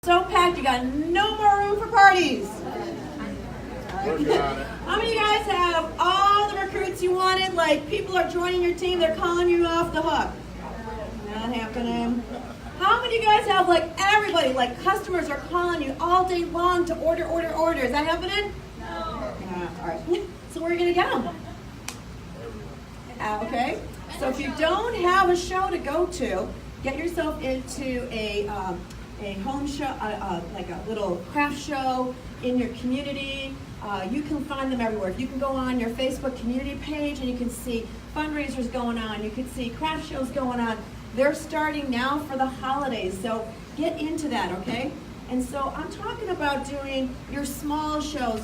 So packed, you got no more room for parties. How many of you guys have all the recruits you wanted? Like, people are joining your team, they're calling you off the hook. Not happening. How many of you guys have, like, everybody, like, customers are calling you all day long to order? Is that happening? No. All right. So where are you going to get them? Okay. So if you don't have a show to go to, get yourself into a home show, like a little craft show in your community. You can find them everywhere. You can go on your Facebook community page and you can see fundraisers going on. You can see craft shows going on. They're starting now for the holidays, so get into that, okay? And so I'm talking about doing your small shows,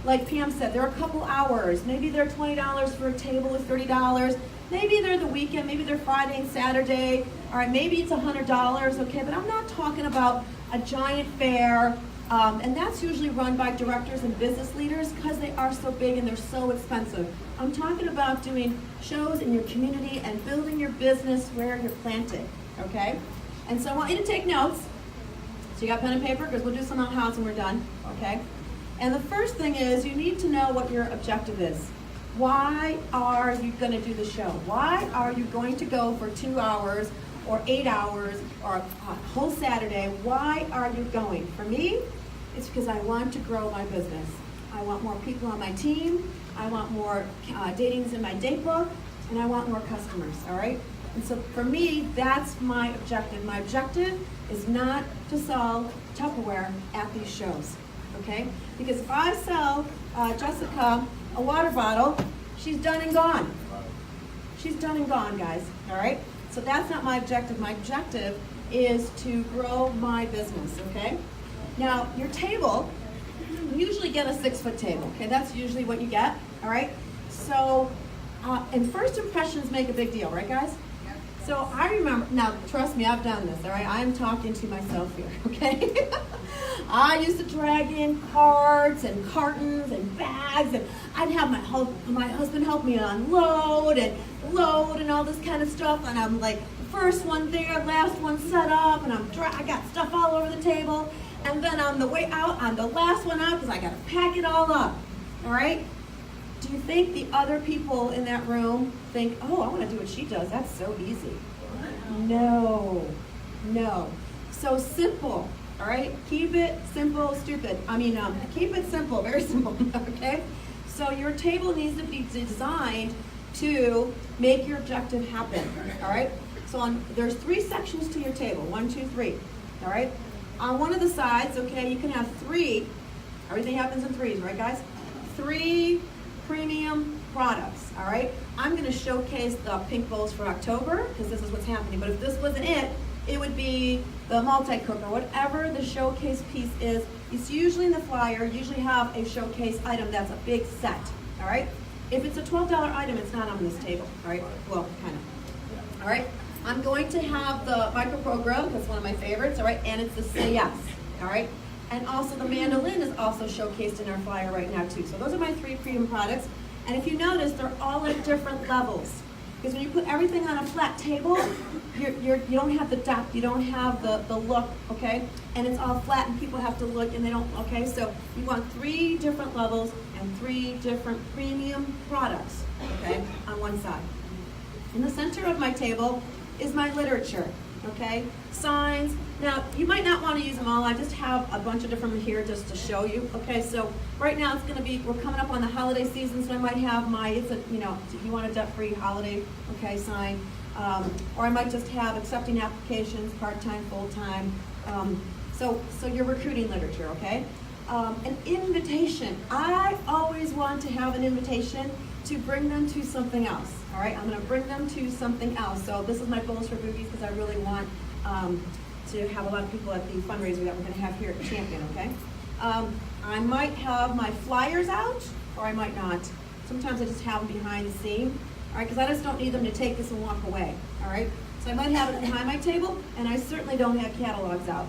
like Pam said, they're a couple hours. Maybe they're $20 for a table of $30. Maybe they're the weekend, maybe they're Friday and Saturday. All right, maybe it's $100, okay? But I'm not talking about a giant fair, and that's usually run by directors and business leaders because they are so big and they're so expensive. I'm talking about doing shows in your community and building your business where you're planted, okay? And so I want you to take notes. So you got pen and paper? Because we'll do some out house and we're done, okay? And the first thing is you need to know what your objective is. Why are you going to do the show? Why are you going to go for 2 hours or 8 hours or a whole Saturday? Why are you going? For me, it's because I want to grow my business. I want more people on my team. I want more datings in my date book, and I want more customers, all right? And so for me, that's my objective. My objective is not to sell Tupperware at these shows, okay? Because if I sell Jessica a water bottle, she's done and gone. She's done and gone, guys, all right? So that's not my objective. My objective is to grow my business, okay? Now, your table, you usually get a 6-foot table, okay? That's usually what you get, all right? So, and first impressions make a big deal, right, guys? So I remember, now trust me, I've done this, all right? I'm talking to myself here, okay? I used to drag in carts and cartons and bags, and I'd have my husband help me unload and load and all this kind of stuff, and I'm like, first one there, last one set up, and I got stuff all over the table, and then on the way out, I'm the last one out because I got to pack it all up, all right? Do you think the other people in that room think, oh, I want to do what she does, that's so easy? No. So simple, all right? Keep it simple, stupid. Keep it simple, very simple, okay? So your table needs to be designed to make your objective happen, all right? So there's 3 sections to your table, 1, 2, 3, all right? On one of the sides, okay, you can have 3, everything happens in 3s, right, guys? 3 premium products, all right? I'm going to showcase the pink bowls for October because this is what's happening. But if this wasn't it, it would be the multi-cook or whatever the showcase piece is. It's usually in the flyer, usually have a showcase item that's a big set, all right? If it's a $12 item, it's not on this table, all right? Well, kind of, all right? I'm going to have the microprogram, that's one of my favorites, all right? And it's the Say Yes, all right? And also the mandolin is also showcased in our flyer right now too. So those are my 3 premium products. And if you notice, they're all at different levels. Because when you put everything on a flat table, you don't have the depth, you don't have the look, okay? And it's all flat and people have to look and they don't, okay? So you want 3 different levels and 3 different premium products, okay, on one side. In the center of my table is my literature, okay? Signs. Now, you might not want to use them all. I just have a bunch of different here just to show you. Okay, so right now it's going to be, we're coming up on the holiday season, so I might have if you want a debt-free holiday, okay, sign. Or I might just have accepting applications, part-time, full-time. So your recruiting literature, okay? An invitation. I always want to have an invitation to bring them to something else. All right, I'm going to bring them to something else. So this is my Bowls for Boobies because I really want to have a lot of people at the fundraiser that we're going to have here at Champion, okay? I might have my flyers out, or I might not. Sometimes I just have them behind the scene, all right, because I just don't need them to take this and walk away, all right? So I might have it behind my table, and I certainly don't have catalogs out,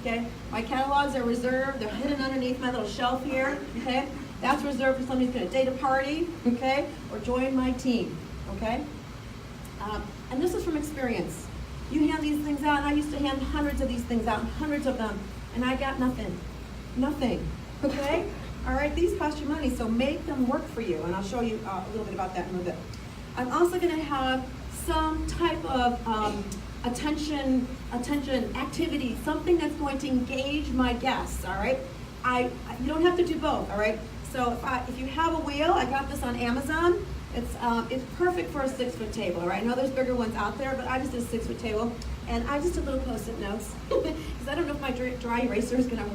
okay? My catalogs are reserved. They're hidden underneath my little shelf here, okay? That's reserved for somebody who's going to date a party, okay, or join my team, okay? And this is from experience. You hand these things out, and I used to hand hundreds of these things out, and hundreds of them and I got nothing. Nothing, okay? All right, these cost you money, so make them work for you, and I'll show you a little bit about that in a little bit. I'm also gonna have some type of attention activity, something that's going to engage my guests, all right? You don't have to do both, all right? So if you have a wheel, I got this on Amazon. It's perfect for a 6-foot table, all right? I know there's bigger ones out there, but I just did a 6-foot table, and I just did little post-it notes because I don't know if my dry eraser is gonna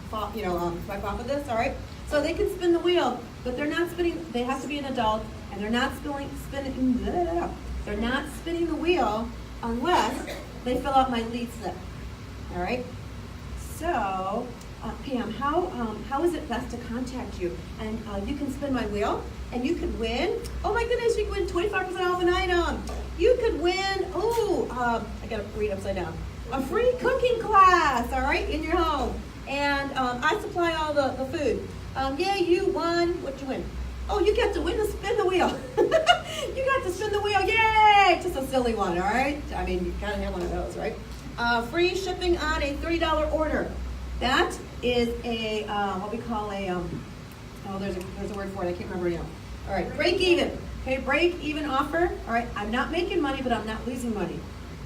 fall, swipe off of this, all right? So they can spin the wheel, but they're not spinning. They have to be an adult, and they're not spinning. They're not spinning the wheel unless they fill out my lead slip, all right? So. Pam, how is it best to contact you? And you can spin my wheel, and you could win. Oh my goodness, you could win 25% off an item. You could win, I gotta read upside down. A free cooking class, all right, in your home. And I supply all the food. Yeah, you won, what'd you win? Oh, you get to win to spin the wheel. You got to spin the wheel, yay! Just a silly one, all right? I mean, you gotta have one of those, right? Free shipping on a $30 order. That is a, what we call a, there's a word for it, I can't remember now. All right, break even. Okay, break even offer. All right, I'm not making money, but I'm not losing money.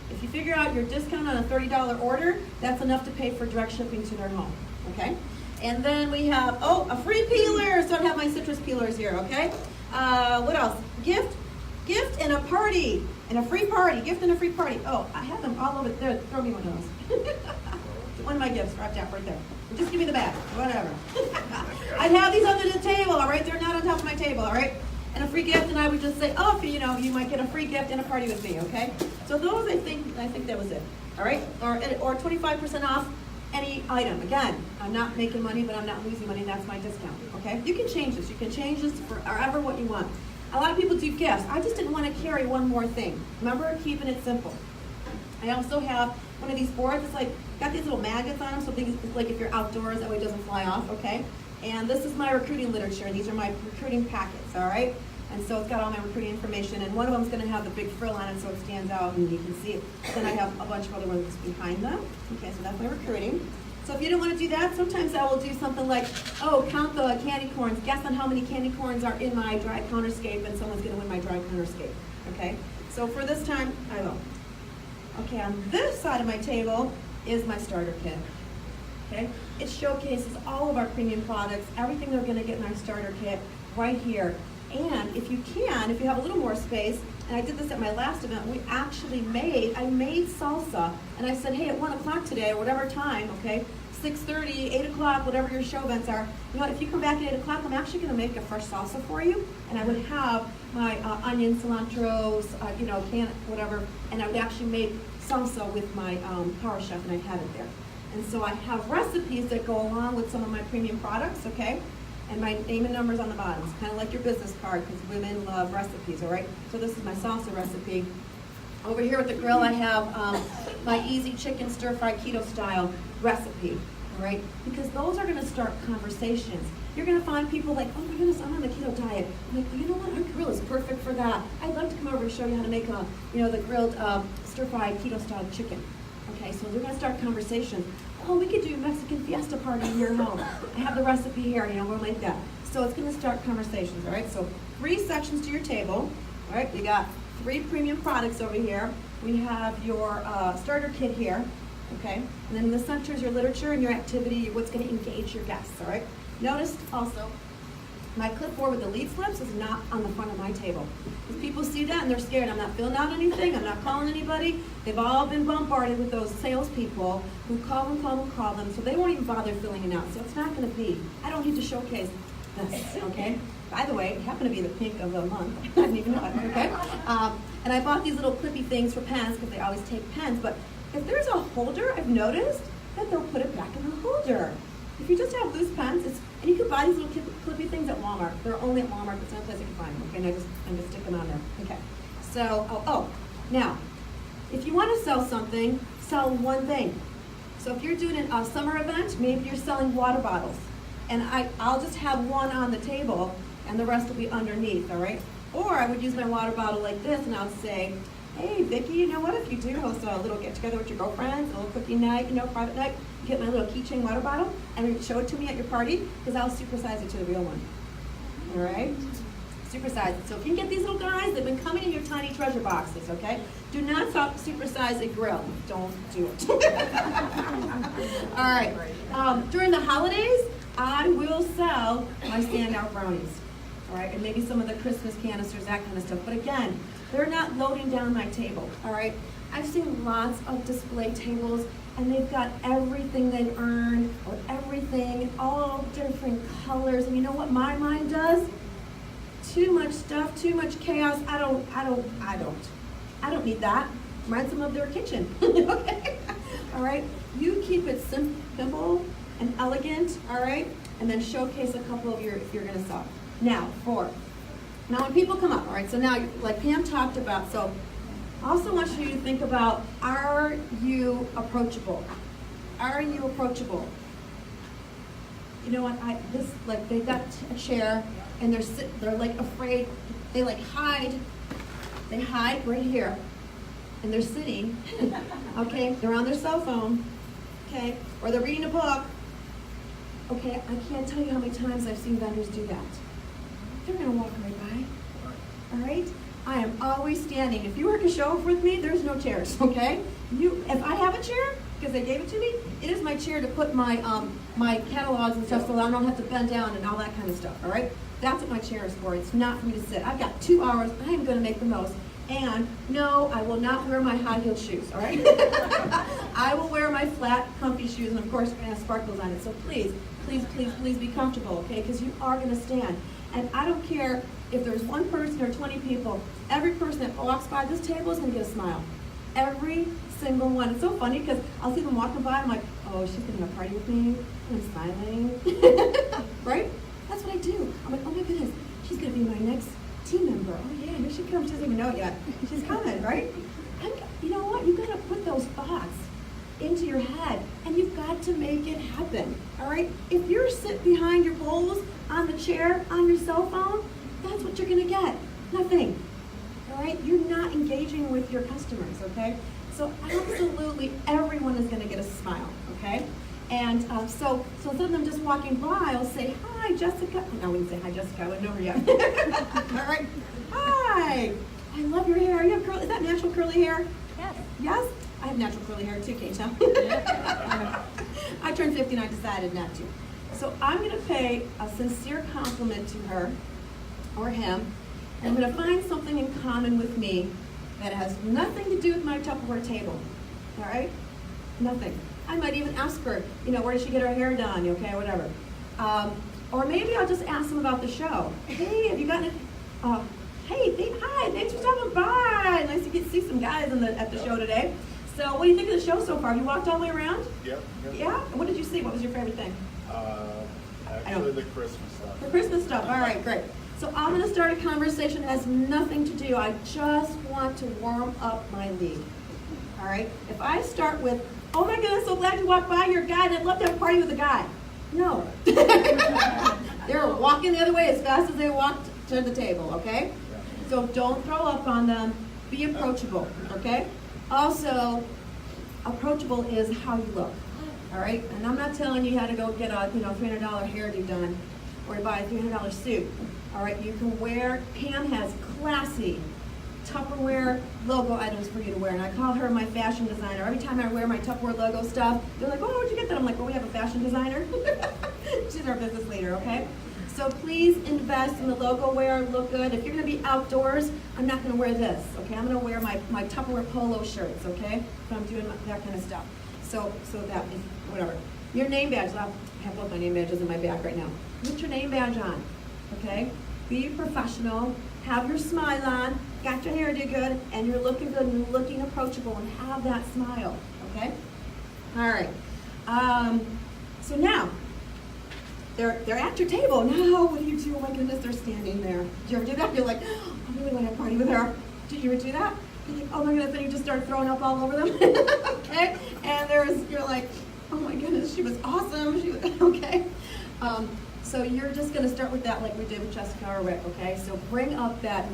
If you figure out your discount on a $30 order, that's enough to pay for direct shipping to their home, okay? And then we have, a free peeler. So I have my citrus peelers here, okay? What else? Gift and a party, and a free party, gift and a free party. Oh, I have them all over there. Throw me one of those. One of my gifts wrapped out right there. Just give me the bag, whatever. I have these under the table, all right? They're not on top of my table, all right? And a free gift, and I would just say, you might get a free gift and a party with me, okay? So those, I think that was it, all right? Or 25% off any item. Again, I'm not making money, but I'm not losing money. That's my discount, okay? You can change this. You can change this for however what you want. A lot of people do gifts. I just didn't want to carry one more thing. Remember, keeping it simple. I also have one of these boards. It's like, got these little magnets on them, so it's like if you're outdoors, that way it doesn't fly off, okay? And this is my recruiting literature. These are my recruiting packets, all right? And so it's got all my recruiting information, and one of them is going to have the big frill on it so it stands out and you can see it. Then I have a bunch of other ones behind them. Okay, so that's my recruiting. So if you don't want to do that, sometimes I will do something like, count the candy corns. Guess on how many candy corns are in my dry counterscape, and someone's going to win my dry counterscape, okay? So for this time, I will. Okay, on this side of my table is my starter kit, okay? It showcases all of our premium products, everything they're gonna get in our starter kit right here. And if you have a little more space, and I did this at my last event, I made salsa, and I said, hey, at 1 o'clock today, or whatever time, okay, 6:30, 8 o'clock, whatever your show events are, if you come back at 8 o'clock, I'm actually gonna make a fresh salsa for you, and I would have my onion, cilantro, can, whatever, and I would actually make salsa with my Power Chef, and I'd have it there. And so I have recipes that go along with some of my premium products, okay? And my name and numbers on the bottom. It's kind of like your business card, because women love recipes, all right? So this is my salsa recipe. Over here at the grill, I have my easy chicken stir-fry keto style recipe, all right? Because those are gonna start conversations. You're gonna find people like, oh my goodness, I'm on the keto diet. I'm like, you know what, our grill is perfect for that. I'd like to come over and show you how to make the grilled stir-fried keto style chicken. Okay, so we're gonna start conversations. Oh, we could do a Mexican fiesta party in your home. I have the recipe here, we'll make that. So it's gonna start conversations, all right? So 3 sections to your table, all right? You got 3 premium products over here. We have your starter kit here, okay? And then in the center is your literature and your activity, what's gonna engage your guests, all right? Notice also, my clipboard with the lead slips is not on the front of my table. If people see that and they're scared, I'm not filling out anything, I'm not calling anybody. They've all been bombarded with those salespeople who call them, so they won't even bother filling it out. So it's not gonna be, I don't need to showcase this, okay? By the way, it happened to be the pink of the month. I didn't even know it, okay? And I bought these little clippy things for pens because they always take pens, but if there's a holder, I've noticed that they'll put it back in the holder. If you just have loose pens, and you can buy these little clippy things at Walmart. They're only at Walmart, but it's the only place you can find them, okay? And I just stick them on there, okay? So, now, if you want to sell something, sell one thing. So if you're doing a summer event, maybe you're selling water bottles, and I'll just have one on the table, and the rest will be underneath, all right? Or I would use my water bottle like this, and I'll say, hey, Vicki, you know what? If you do host a little get-together with your girlfriends, a little cookie night, private night, get my little keychain water bottle and show it to me at your party, because I'll supersize it to the real one. All right? Supersize it. So if you can get these little guys, they've been coming in your tiny treasure boxes, okay? Do not supersize a grill. Don't do it. All right. During the holidays, I will sell my standout brownies. All right, and maybe some of the Christmas canisters, that kind of stuff. But again, they're not loading down my table. All right. I've seen lots of display tables, and they've got everything they've earned, or everything, all different colors. And you know what my mind does? Too much stuff, too much chaos. I don't need that. Reminds them of their kitchen. Okay? All right? You keep it simple and elegant, all right? And then showcase a couple of if you're gonna sell. Now when people come up, all right, so now, like Pam talked about, so I also want you to think about, are you approachable? Are you approachable? You know what, they've got a chair, and they're like afraid, they hide right here, and they're sitting, okay, they're on their cell phone, okay, or they're reading a book, okay, I can't tell you how many times I've seen vendors do that. They're gonna walk right by, all right? I am always standing. If you work a show with me, there's no chairs, okay? If I have a chair, because they gave it to me, it is my chair to put my my catalogs and stuff, so I don't have to bend down and all that kind of stuff, all right? That's what my chair is for. It's not for me to sit. I've got 2 hours. I am going to make the most. And no, I will not wear my high-heeled shoes, all right? I will wear my flat, comfy shoes, and of course, we're going to have sparkles on it. So please, please, please, please be comfortable, okay? Because you are going to stand. And I don't care if there's 1 person or 20 people. Every person that walks by this table is going to get a smile. Every single one. It's so funny because I'll see them walking by. I'm like, oh, she's going to party with me. I'm smiling. Right? That's what I do. I'm like, oh my goodness, she's going to be my next team member. Oh yeah, here she comes. She doesn't even know it yet. She's coming, right? You know what? You've got to put those thoughts into your head, and you've got to make it happen, all right? If you're sitting behind your bowls on the chair on your cell phone, that's what you're going to get. Nothing, all right? You're not engaging with your customers, okay? So absolutely everyone is going to get a smile, okay? And so instead of them just walking by, I'll say, hi, Jessica. No, I wouldn't say hi, Jessica. I wouldn't know her yet. All right. Hi. I love your hair. You have curly. Is that natural curly hair? Yes. Yes? I have natural curly hair too, Kate. I turned 50 and I decided not to. So I'm going to pay a sincere compliment to her or him. And I'm going to find something in common with me that has nothing to do with my Tupperware table. All right? Nothing. I might even ask her, where did she get her hair done, okay, whatever. Or maybe I'll just ask them about the show. Hey, have you gotten it? Hi, thanks for stopping by. Nice to see some guys at the show today. So what do you think of the show so far? Have you walked all the way around? Yep. Yeah? And what did you see? What was your favorite thing? Actually the Christmas stuff. The Christmas stuff, all right, great. So I'm going to start a conversation that has nothing to do. I just want to warm up my lead. All right? If I start with, oh my goodness, so glad you walked by, you're a guy, and I'd love to have a party with a guy. No. They're walking the other way as fast as they walked to the table, okay? So don't throw up on them. Be approachable, okay? Also, approachable is how you look, all right? And I'm not telling you how to go get a $300 hairdo done or buy a $300 suit, all right? You can wear, Pam has classy Tupperware logo items for you to wear, and I call her my fashion designer. Every time I wear my Tupperware logo stuff, they're like, oh, where'd you get that? I'm like, well, we have a fashion designer. She's our business leader, okay? So please invest in the logo wear, look good. If you're gonna be outdoors, I'm not gonna wear this, okay? I'm gonna wear my Tupperware polo shirts, okay? If I'm doing that kind of stuff. So that, whatever. Your name badge, I have both my name badges in my bag right now. Put your name badge on, okay? Be professional, have your smile on, got your hair do good, and you're looking good and you're looking approachable, and have that smile, okay? All right. So now, they're at your table. Now, what do you do? Oh my goodness, they're standing there. Did you ever do that? You're like, oh, I really want to have a party with her. Did you ever do that? You're like, oh my goodness, then you just start throwing up all over them. Okay? And you're like, oh my goodness, she was awesome. Okay? So you're just going to start with that like we did with Jessica or Rick, okay? So bring up that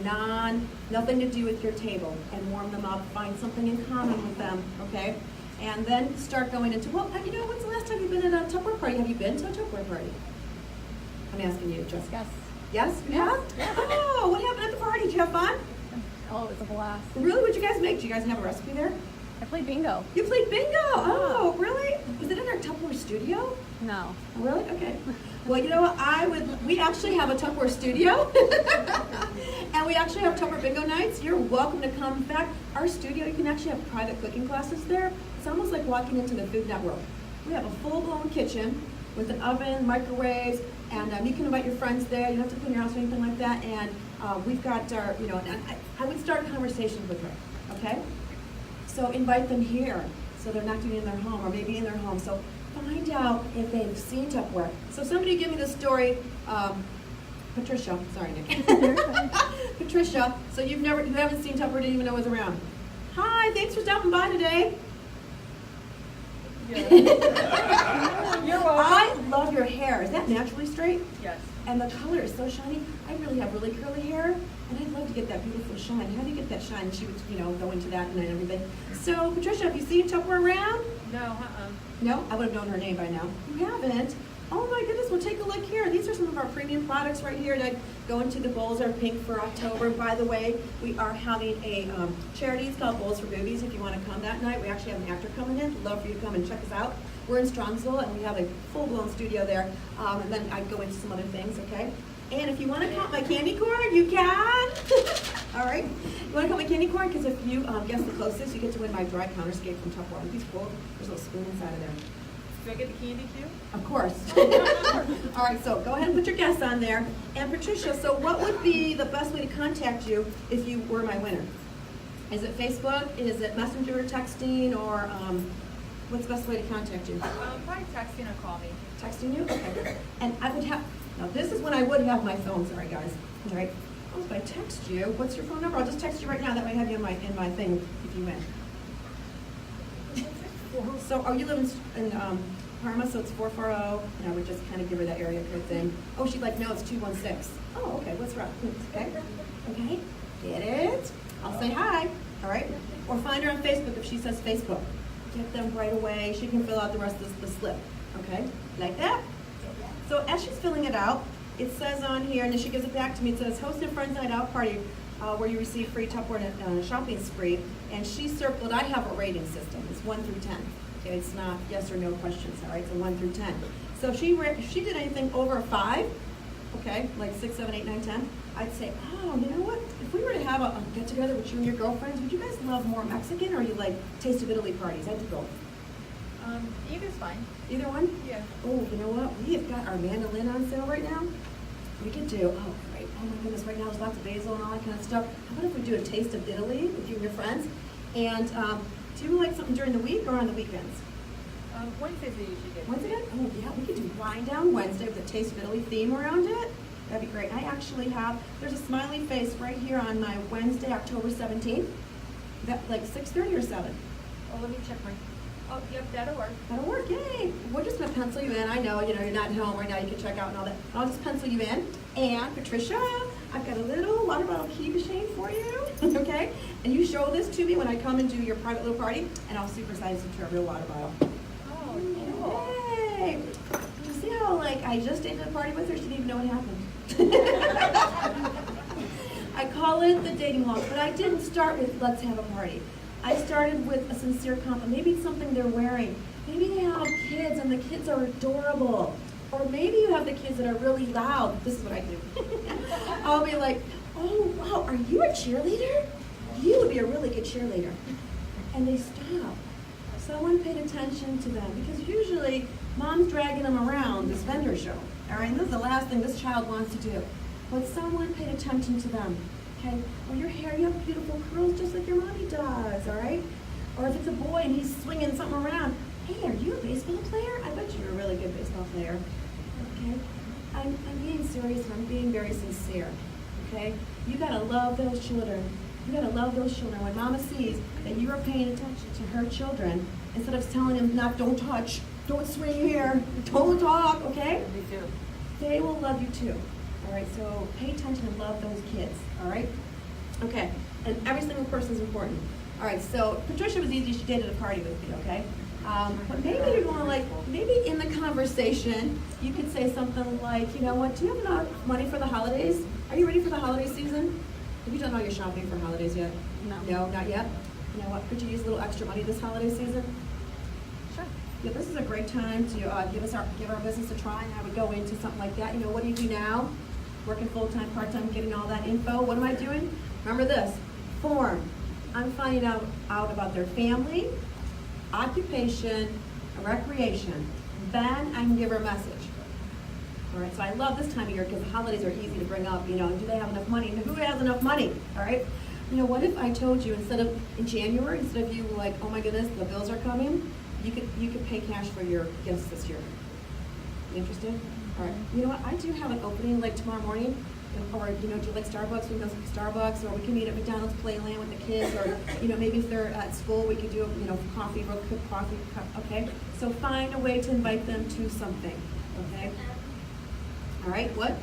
nothing to do with your table and warm them up. Find something in common with them, okay? And then start going into, well, you know, when's the last time you've been at a Tupperware party? Have you been to a Tupperware party? I'm asking you, Jessica. Yes. Yes, you have? Yeah. Oh, what happened at the party? Did you have fun? Oh, it was a blast. Really? What'd you guys make? Do you guys have a recipe there? I played bingo. You played bingo? Oh, really? Was it in our Tupperware studio? No. Oh, really? Okay. Well, you know what? We actually have a Tupperware studio. And we actually have Tupperware bingo nights. You're welcome to come. In fact, our studio, you can actually have private cooking classes there. It's almost like walking into the Food Network. We have a full-blown kitchen with an oven, microwaves, and you can invite your friends there. You don't have to clean your house or anything like that. And we've got our, you know, and I would start conversations with her, okay? So invite them here, so they're not doing it in their home, or maybe in their home. So find out if they've seen Tupperware. So somebody give me the story, Patricia, sorry Nick. Patricia, so you haven't seen Tupperware, didn't even know it was around. Hi, thanks for stopping by today. You're welcome. I love your hair. Is that naturally straight? Yes. And the color is so shiny. I really have really curly hair, and I'd love to get that beautiful shine. How do you get that shine? She would, you know, go into that and everything. So, Patricia, have you seen Tupperware around? No, No? I would have known her name by now. You haven't? Oh my goodness, well take a look here. These are some of our premium products right here that go into the Bowls Are Pink for October. By the way, we are having a charity. It's called Bowls for Boobies. If you want to come that night, we actually have an actor coming in. Love for you to come and check us out. We're in Strongsville, and we have a full-blown studio there. And then I go into some other things, okay? And if you want to count my candy corn, you can. All right. You want to count my candy corn? Because if you guess the closest, you get to win my dry counterscape from Tupperware. Aren't these cool? There's a little spoon inside of there. do I get the candy too? Of course. All right, so go ahead and put your guess on there. And Patricia, so what would be the best way to contact you if you were my winner? Is it Facebook? Is it Messenger, texting, or what's the best way to contact you? Probably texting or call me. Texting you? Okay. And I would have, now this is when I would have my phone, sorry guys. All right. Oh, if I text you, what's your phone number? I'll just text you right now, that way I have you in my thing if you win. So, oh, you live in Parma, so it's 440, and I would just kind of give her that area code thing. Oh, she'd like, no, it's 216. Oh, okay, what's wrong? Okay, okay, get it? I'll say hi, all right? Or find her on Facebook if she says Facebook. Get them right away. She can fill out the rest of the slip, okay? Like that? So as she's filling it out, it says on here, and then she gives it back to me, it says, host a Friends Night Out party where you receive free Tupperware and a shopping spree. And she circled, I have a rating system. It's 1 through 10. Okay, it's not yes or no questions, all right? It's a 1 through 10. So if she did anything over a 5, okay, like 6, 7, 8, 9, 10, I'd say, oh, you know what? If we were to have a get-together with you and your girlfriends, would you guys love more Mexican, or you like Taste of Italy parties? I do both. Either's fine. Either one? Yeah. Oh, you know what? We have got our mandolin on sale right now. We could do, oh great, oh my goodness, right now there's lots of basil and all that kind of stuff. How about if we do a Taste of Italy with you and your friends? And do you like something during the week or on the weekends? Wednesdays are usually good. Wednesday? Oh yeah, we could do Wine Down Wednesday with a Taste of Italy theme around it. That'd be great. I actually have, there's a smiley face right here on my Wednesday, October 17th. That like 6:30 or 7? Oh, let me check my, oh, yep, that'll work. That'll work, yay. We're just gonna pencil you in. I know, you're not at home right now, you can check out and all that. I'll just pencil you in. And Patricia, I've got a little water bottle key machine for you, okay? And you show this to me when I come and do your private little party, and I'll supersize it to a real water bottle. Oh, cool. Yay. You see how, like, I just stayed at a party with her, she didn't even know what happened. I call it the dating walk, but I didn't start with let's have a party. I started with a sincere compliment. Maybe it's something they're wearing. Maybe they have kids and the kids are adorable. Or maybe you have the kids that are really loud. This is what I do. I'll be like, oh, wow, are you a cheerleader? You would be a really good cheerleader. And they stop. Someone paid attention to them, because usually mom's dragging them around this vendor show. All right, and this is the last thing this child wants to do. But someone paid attention to them. Okay, or your hair, you have beautiful curls just like your mommy does, all right? Or if it's a boy and he's swinging something around, hey, are you a baseball player? I bet you're a really good baseball player. Okay, I'm being serious and I'm being very sincere, okay? You gotta love those children. You gotta love those children. When mama sees that you are paying attention to her children, instead of telling them, don't touch, don't swing here, don't talk, okay? Me too. They will love you too. All right, so pay attention and love those kids, all right? Okay, and every single person is important. All right, so Patricia was easy, she dated a party with me, okay? But maybe you're going like, maybe in the conversation, you could say something like, you know what, do you have enough money for the holidays? Are you ready for the holiday season? Have you done all your shopping for holidays yet? No. No, not yet? You know what, could you use a little extra money this holiday season? Sure. Yeah, this is a great time to give our business a try, and I would go into something like that. You know, what do you do now? Working full-time, part-time, getting all that info. What am I doing? Remember this, form. I'm finding out about their family, occupation, and recreation. Then I can give her a message. All right, so I love this time of year because the holidays are easy to bring up. You know, do they have enough money? And who has enough money? All right. You know, what if I told you instead of in January, instead of you like, oh my goodness, the bills are coming, you could pay cash for your gifts this year. You interested? All right. You know what? I do have an opening like tomorrow morning, or you know, do you like Starbucks? We can go to Starbucks, or we can meet at McDonald's Playland with the kids, or you know, maybe if they're at school, we could do coffee, real quick coffee cup. Okay. So find a way to invite them to something. Okay. All right. What?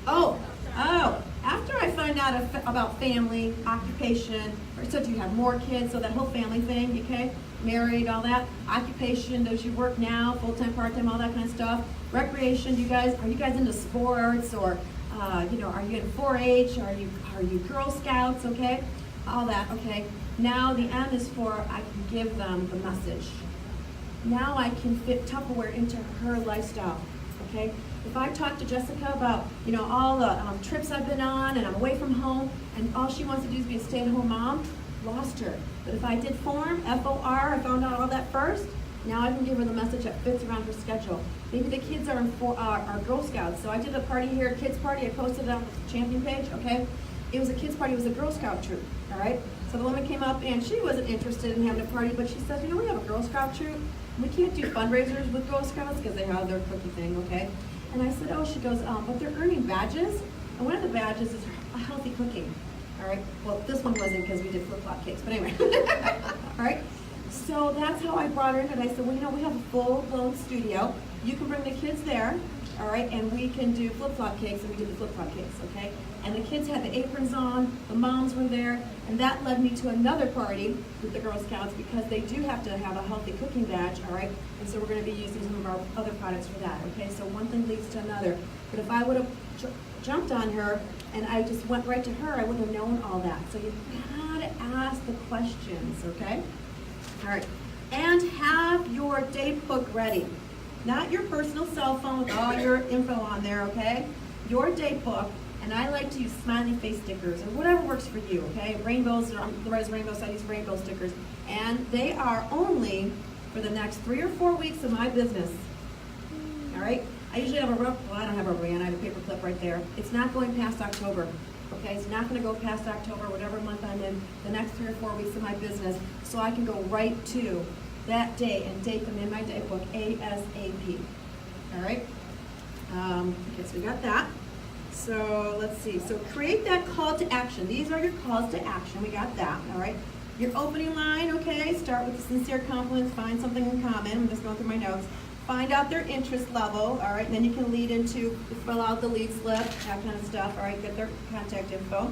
Oh. After I find out about family, occupation, or so do you have more kids, so that whole family thing, okay? Married, all that. Occupation, does you work now, full-time, part-time, all that kind of stuff. Recreation, are you guys into sports, or are you in 4-H, are you Girl Scouts, okay? All that, okay? Now the M is for I can give them the message. Now I can fit Tupperware into her lifestyle, okay? If I talk to Jessica about, all the trips I've been on and I'm away from home and all she wants to do is be a stay-at-home mom, lost her. But if I did form, F-O-R, I found out all that first, now I can give her the message that fits around her schedule. Maybe the kids are Girl Scouts. So I did a party here, a kids party, I posted it on the champion page, okay? It was a kids party, it was a Girl Scout troop, all right? So the woman came up and she wasn't interested in having a party, but she said, we have a Girl Scout troop. We can't do fundraisers with Girl Scouts because they have their cookie thing, okay? And I said, she goes, but they're earning badges, and one of the badges is healthy cooking. All right, well, this one wasn't because we did flip-flop cakes, but anyway. All right, so that's how I brought her in, and I said, we have a full-blown studio. You can bring the kids there, all right, and we can do flip-flop cakes, and we did the flip-flop cakes, okay? And the kids had the aprons on, the moms were there, and that led me to another party with the Girl Scouts because they do have to have a healthy cooking badge, all right? And so we're going to be using some of our other products for that, okay? So one thing leads to another. But if I would have jumped on her and I just went right to her, I wouldn't have known all that. So you gotta ask the questions, okay? All right, and have your date book ready. Not your personal cell phone with all your info on there, okay? Your date book. And I like to use smiley face stickers or whatever works for you, okay? Rainbows, I'm the red rainbow, so I use rainbow stickers. And they are only for the next 3 or 4 weeks of my business. All right? I usually have I don't have a rubber band, I have a paper clip right there. It's not going past October, okay? It's not gonna go past October, whatever month I'm in, the next 3 or 4 weeks of my business, so I can go right to that day and date them in my date book ASAP. All right? Okay, so we got that. So let's see, so create that call to action. These are your calls to action, we got that, all right? Your opening line, okay, start with the sincere compliments, find something in common, I'm just going through my notes. Find out their interest level, all right, and then you can lead into, fill out the lead slip, that kind of stuff, all right, get their contact info.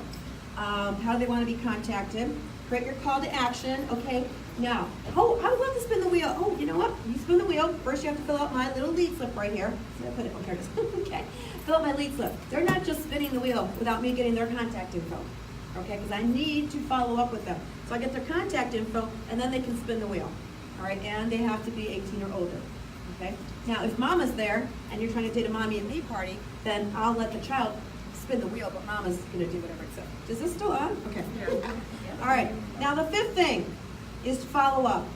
How do they want to be contacted? Create your call to action, okay? Now, I would love to spin the wheel. Oh, you know what? You spin the wheel. First, you have to fill out my little lead slip right here. So I put it, okay, okay. Fill out my lead slip. They're not just spinning the wheel without me getting their contact info, okay? Because I need to follow up with them. So I get their contact info, and then they can spin the wheel, all right? And they have to be 18 or older, okay? Now, if mama's there, and you're trying to date a mommy and me party, then I'll let the child spin the wheel, but mama's going to do whatever it says. Is this still on? Okay. All right. Now, the fifth thing is to follow up.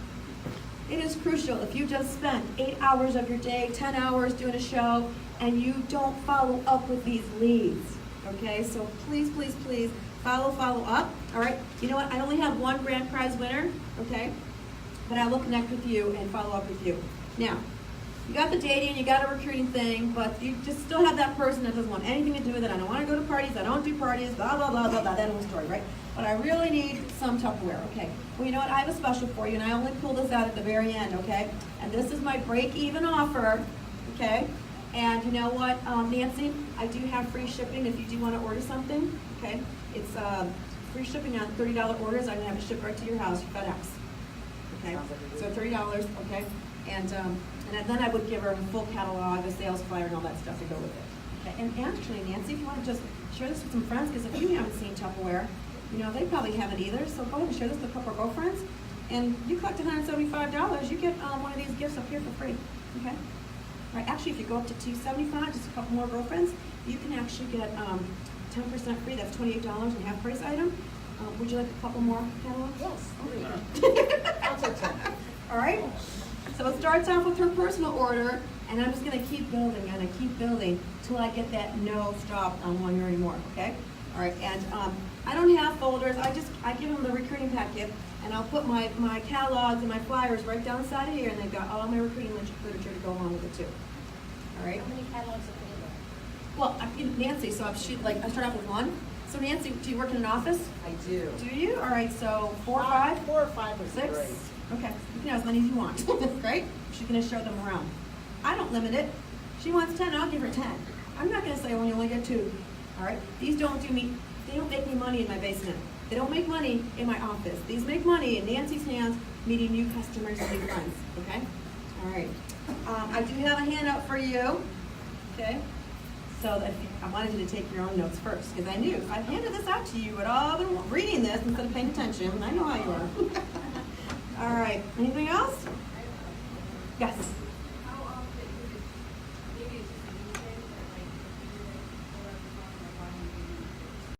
It is crucial. If you just spent 8 hours of your day, 10 hours doing a show, and you don't follow up with these leads, okay? So please, please, please follow up, all right? You know what? I only have one grand prize winner, okay? But I will connect with you and follow up with you. Now, you got the dating, you got a recruiting thing, but you just still have that person that doesn't want anything to do with it. I don't want to go to parties, I don't do parties, blah, blah, blah, blah, blah, that whole story, right? But I really need some Tupperware, okay? Well, you know what? I have a special for you, and I only pull this out at the very end, okay? And this is my break-even offer, okay? And you know what, Nancy? I do have free shipping if you do want to order something, okay? It's free shipping on $30 orders. I'm gonna have it shipped right to your house, FedEx. Okay, Sounds like a so deal. $30, okay? And then I would give her a full catalog, a sales flyer, and all that stuff to go with it. Okay, and actually, Nancy, if you want to just share this with some friends, because if you haven't seen Tupperware, you know, they probably haven't either, so go ahead and share this with a couple of girlfriends, and you collect $175, you get one of these gifts up here for free, okay? All right, actually, if you go up to $275, just a couple more girlfriends, you can actually get 10% free, that's $28 and half price item. Would you like a couple more catalogs? Yes, please. Okay. I'll take 10. All right, so it starts off with her personal order, and I'm just gonna keep building till I get that no stop on one year anymore, okay? All right, and I don't have folders, I give them the recruiting packet, and I'll put my catalogs and my flyers right down the side of here, and they've got all my recruiting literature to go along with it too. All right? How many catalogs have you Well, Nancy, so I start off with one. So Nancy, do you work in an office? I do. Do you? All right, so 4 or 5? 4 or 5 would be 6? great. Okay, you can have as many as you want, right? She's gonna show them around. I don't limit it. She wants 10, I'll give her 10. I'm not gonna say, well, you only get 2. All right, these don't make me money in my basement. They don't make money in my office. These make money in Nancy's hands, meeting new customers and new friends, okay? All right, I do have a handout for you, okay? So that I wanted you to take your own notes first, because I knew if I handed this out to you, you would all been reading this instead of paying attention. I know how you are. All right, anything else? Yes.